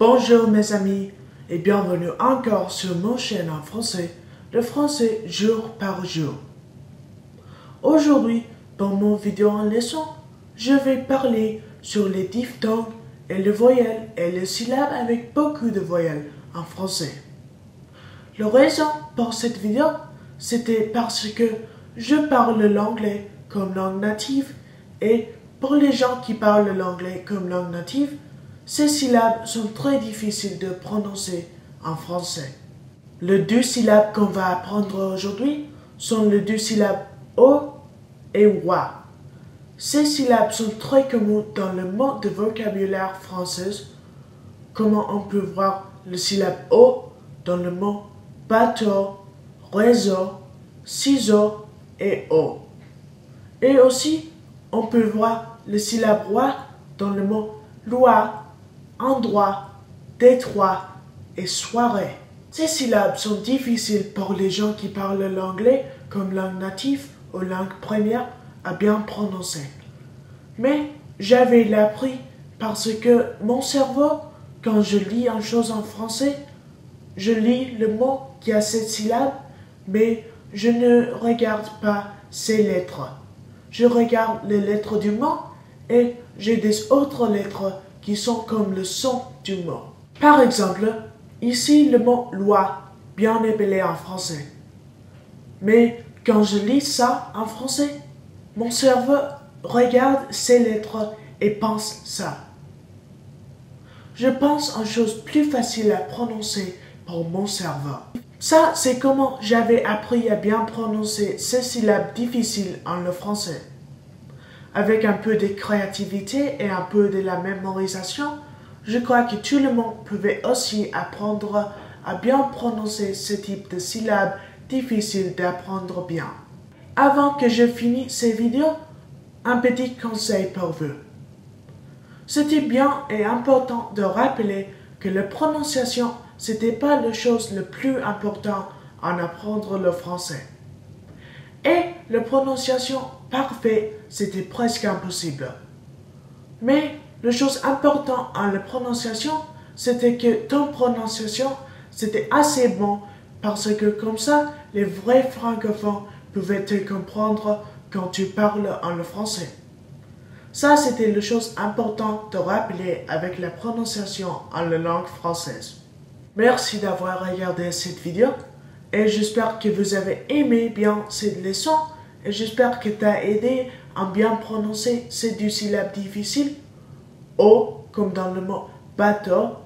Bonjour mes amis et bienvenue encore sur mon chaîne en français, le français jour par jour. Aujourd'hui, dans mon vidéo en leçon, je vais parler sur les diphtongues et les voyelles et les syllabes avec beaucoup de voyelles en français. La raison pour cette vidéo, c'était parce que je parle l'anglais comme langue native et pour les gens qui parlent l'anglais comme langue native, ces syllabes sont très difficiles de prononcer en français. Les deux syllabes qu'on va apprendre aujourd'hui sont les deux syllabes O et WA. Ces syllabes sont très communes dans le mode de vocabulaire français, comme on peut voir le syllabe O dans le mot bateau, réseau, ciseaux et eau. Et aussi, on peut voir le syllabe WA dans le mot loi, endroit, détroit et soirée. Ces syllabes sont difficiles pour les gens qui parlent l'anglais comme langue native ou langue première à bien prononcer. Mais j'avais l'appris parce que mon cerveau, quand je lis une chose en français, je lis le mot qui a cette syllabe, mais je ne regarde pas ces lettres. Je regarde les lettres du mot et j'ai des autres lettres qui sont comme le son du mot. Par exemple, ici le mot loi, bien épelé en français. Mais quand je lis ça en français, mon cerveau regarde ces lettres et pense ça. Je pense en chose plus facile à prononcer pour mon cerveau. Ça, c'est comment j'avais appris à bien prononcer ces syllabes difficiles en le français. Avec un peu de créativité et un peu de la mémorisation, je crois que tout le monde pouvait aussi apprendre à bien prononcer ce type de syllabes difficiles d'apprendre bien. Avant que je finisse ces vidéos, un petit conseil pour vous. C'était bien et important de rappeler que la prononciation, c'était pas la chose la plus importante en apprendre le français. Et la prononciation parfaite, c'était presque impossible. Mais la chose importante en la prononciation, c'était que ton prononciation, c'était assez bon parce que comme ça, les vrais francophones pouvaient te comprendre quand tu parles en le français. Ça, c'était la chose importante de rappeler avec la prononciation en la langue française. Merci d'avoir regardé cette vidéo et j'espère que vous avez aimé bien cette leçon et j'espère que t'as aidé à bien prononcer ces deux syllabes difficiles. O comme dans le mot bateau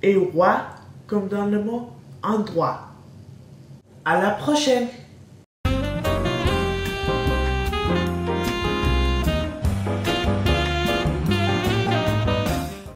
et roi comme dans le mot endroit. À la prochaine!